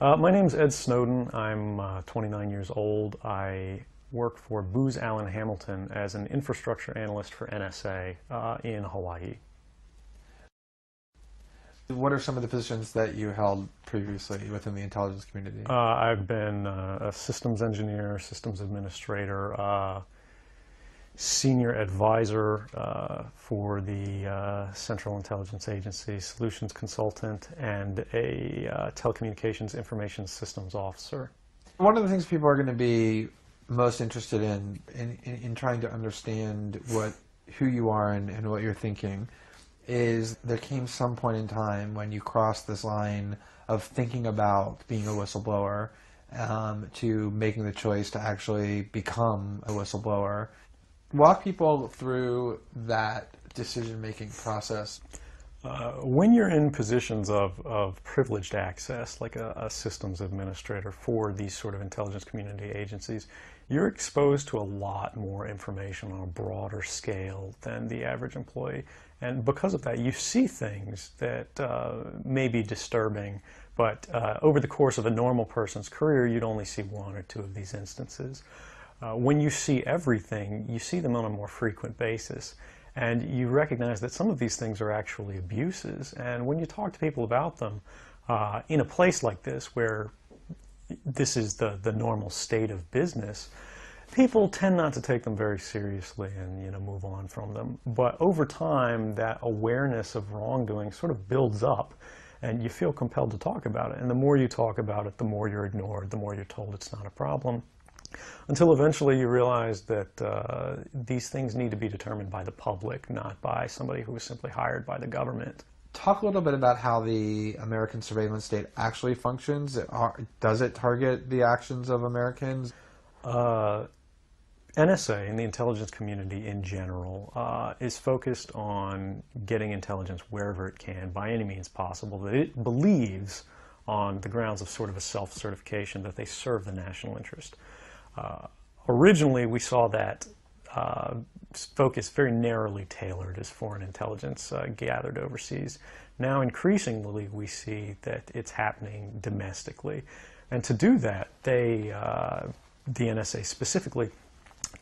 My name's Ed Snowden. I'm 29 years old. I work for Booz Allen Hamilton as an infrastructure analyst for NSA in Hawaii. What are some of the positions that you held previously within the intelligence community? I've been a systems engineer, systems administrator, senior advisor for the Central Intelligence Agency, solutions consultant, and a telecommunications information systems officer. One of the things people are going to be most interested in trying to understand who you are and what you're thinking is there came some point in time when you crossed this line of thinking about being a whistleblower to making the choice to actually become a whistleblower. Walk people through that decision-making process. When you're in positions of privileged access, like a systems administrator for these sort of intelligence community agencies, you're exposed to a lot more information on a broader scale than the average employee. And because of that, you see things that may be disturbing, but over the course of a normal person's career, you'd only see one or two of these instances. When you see everything, you see them on a more frequent basis. And you recognize that some of these things are actually abuses. And when you talk to people about them, in a place like this where this is the normal state of business, people tend not to take them very seriously and move on from them. But over time, that awareness of wrongdoing sort of builds up, and you feel compelled to talk about it. And the more you talk about it, the more you're ignored, the more you're told it's not a problem, until eventually you realize that these things need to be determined by the public, not by somebody who was simply hired by the government. Talk a little bit about how the American surveillance state actually functions. Does it target the actions of Americans? NSA and the intelligence community in general is focused on getting intelligence wherever it can by any means possible that it believes, on the grounds of sort of a self-certification, that they serve the national interest. Originally, we saw that focus very narrowly tailored as foreign intelligence gathered overseas. Now, increasingly, we see that it's happening domestically. And to do that, the NSA specifically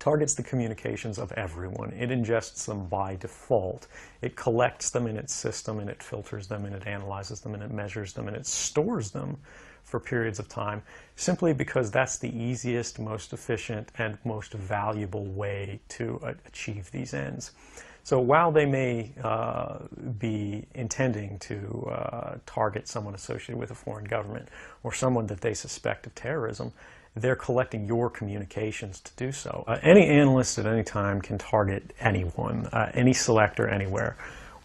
targets the communications of everyone. It ingests them by default. It collects them in its system, and it filters them, and it analyzes them, and it measures them, and it stores them for periods of time, simply because that's the easiest, most efficient, and most valuable way to achieve these ends. So while they may be intending to target someone associated with a foreign government or someone that they suspect of terrorism, they're collecting your communications to do so. Any analyst at any time can target anyone, any selector, anywhere.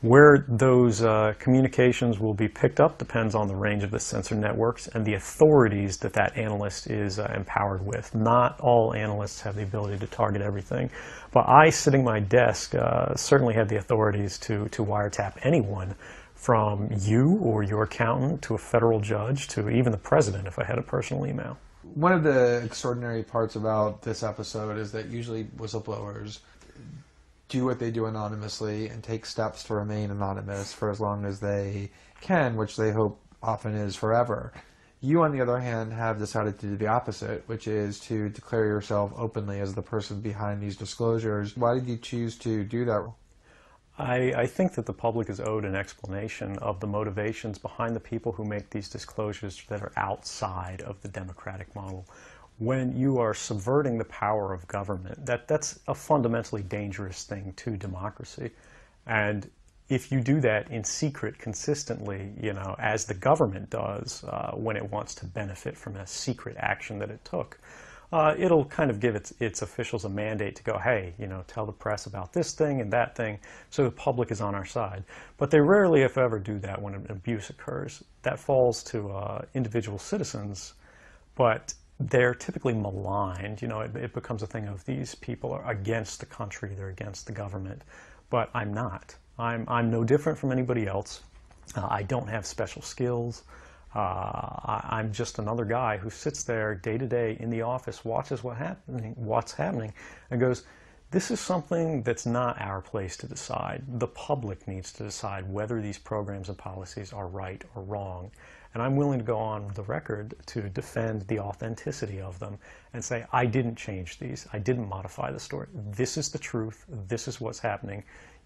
Where those communications will be picked up depends on the range of the sensor networks and the authorities that that analyst is empowered with. Not all analysts have the ability to target everything, but I, sitting at my desk, certainly have the authorities to wiretap anyone, from you or your accountant to a federal judge to even the president if I had a personal email. One of the extraordinary parts about this episode is that usually whistleblowers do what they do anonymously and take steps to remain anonymous for as long as they can, which they hope often is forever. You, on the other hand, have decided to do the opposite, which is to declare yourself openly as the person behind these disclosures. Why did you choose to do that? I think that the public is owed an explanation of the motivations behind the people who make these disclosures that are outside of the democratic model. When you are subverting the power of government, that's a fundamentally dangerous thing to democracy. And if you do that in secret consistently, as the government does when it wants to benefit from a secret action that it took, it'll kind of give its officials a mandate to go, hey, tell the press about this thing and that thing, so the public is on our side. But they rarely, if ever, do that when an abuse occurs. That falls to individual citizens, but they're typically maligned. It becomes a thing of these people are against the country, they're against the government. But I'm not. I'm no different from anybody else. I don't have special skills. I'm just another guy who sits there day to day in the office, watches what's happening, and goes, this is something that's not our place to decide. The public needs to decide whether these programs and policies are right or wrong. And I'm willing to go on the record to defend the authenticity of them and say, I didn't change these. I didn't modify the story. This is the truth. This is what's happening.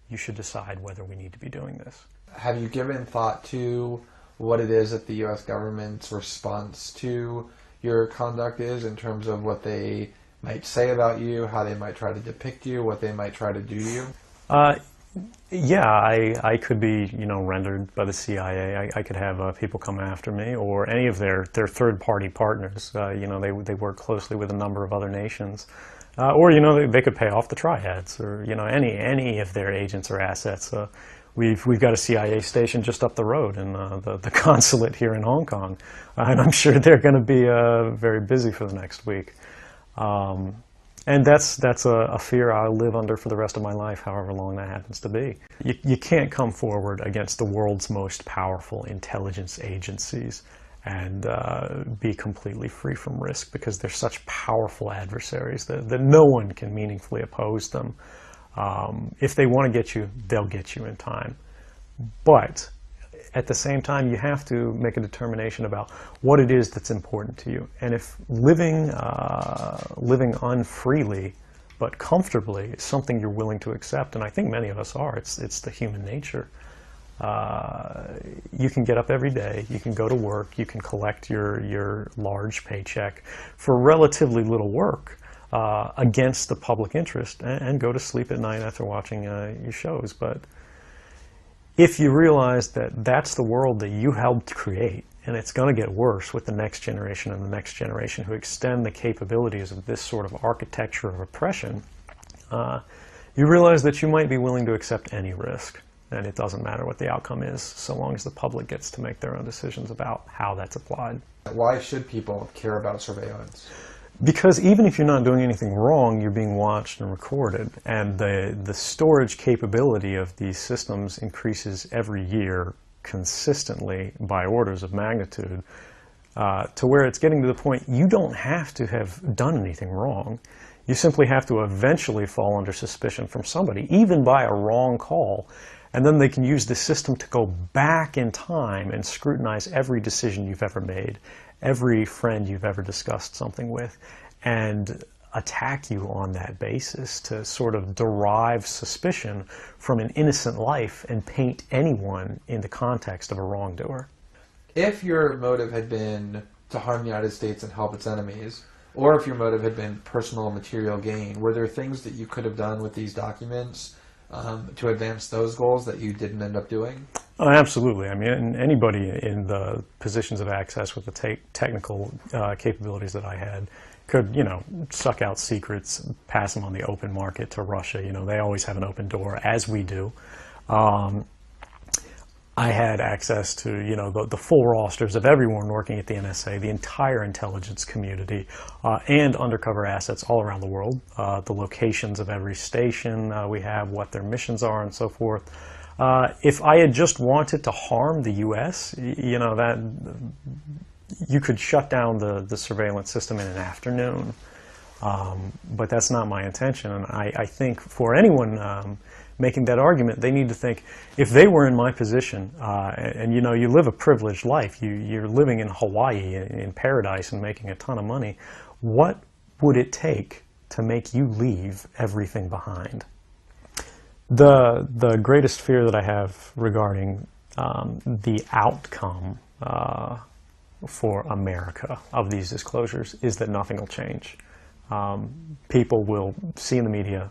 You should decide whether we need to be doing this. Have you given thought to what it is that the U.S. government's response to your conduct is, in terms of what they might say about you, how they might try to depict you, what they might try to do to you? Yeah, I could be, rendered by the CIA. I could have people come after me, or any of their third-party partners. They work closely with a number of other nations, or they could pay off the triads, or any of their agents or assets. We've got a CIA station just up the road in the consulate here in Hong Kong, and I'm sure they're going to be very busy for the next week. And that's a fear I'll live under for the rest of my life, however long that happens to be. You can't come forward against the world's most powerful intelligence agencies and be completely free from risk, because they're such powerful adversaries that no one can meaningfully oppose them. If they want to get you, they'll get you in time. But at the same time, you have to make a determination about what it is that's important to you. And if living unfreely but comfortably is something you're willing to accept, and I think many of us are, it's the human nature. You can get up every day, you can go to work, you can collect your large paycheck for relatively little work against the public interest, and go to sleep at night after watching your shows. But if you realize that that's the world that you helped create, and it's going to get worse with the next generation and the next generation who extend the capabilities of this sort of architecture of oppression, you realize that you might be willing to accept any risk. And it doesn't matter what the outcome is, so long as the public gets to make their own decisions about how that's applied. Why should people care about surveillance? Because even if you're not doing anything wrong, you're being watched and recorded. And the storage capability of these systems increases every year consistently by orders of magnitude, to where it's getting to the point you don't have to have done anything wrong. You simply have to eventually fall under suspicion from somebody, even by a wrong call. And then they can use the system to go back in time and scrutinize every decision you've ever made, every friend you've ever discussed something with, and attack you on that basis to sort of derive suspicion from an innocent life and paint anyone in the context of a wrongdoer. If your motive had been to harm the United States and help its enemies, or if your motive had been personal material gain, were there things that you could have done with these documents to advance those goals that you didn't end up doing? Oh, absolutely. I mean, anybody in the positions of access with the technical capabilities that I had could, suck out secrets, pass them on the open market to Russia. They always have an open door, as we do. I had access to, the full rosters of everyone working at the NSA, the entire intelligence community, and undercover assets all around the world, the locations of every station we have, what their missions are, and so forth. If I had just wanted to harm the U.S., that you could shut down the surveillance system in an afternoon. But that's not my intention, and I think for anyone making that argument, they need to think, if they were in my position, and you live a privileged life, you're living in Hawaii in paradise and making a ton of money, what would it take to make you leave everything behind? The greatest fear that I have regarding the outcome for America of these disclosures is that nothing will change. People will see in the media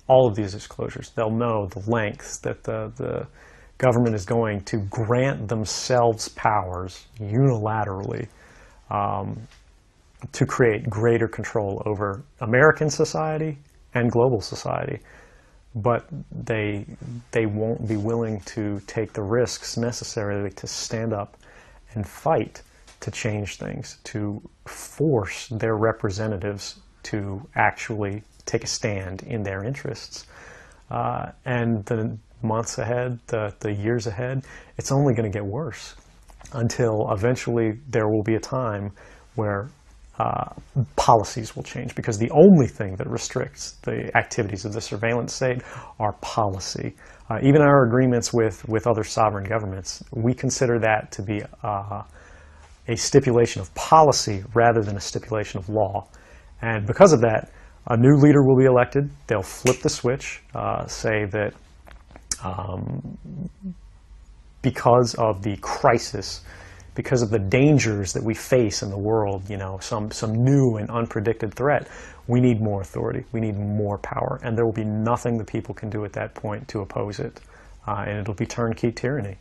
all of these disclosures. They'll know the lengths that the government is going to grant themselves powers unilaterally to create greater control over American society and global society. But they won't be willing to take the risks necessary to stand up and fight to change things, to force their representatives to actually take a stand in their interests. And the months ahead, the years ahead, it's only going to get worse until eventually there will be a time where policies will change, because the only thing that restricts the activities of the surveillance state are policy. Even our agreements with other sovereign governments, we consider that to be a stipulation of policy rather than a stipulation of law. And because of that, a new leader will be elected. They'll flip the switch, say that because of the crisis, because of the dangers that we face in the world, some new and unpredicted threat, we need more authority, we need more power, and there will be nothing the people can do at that point to oppose it, and it'll be turnkey tyranny.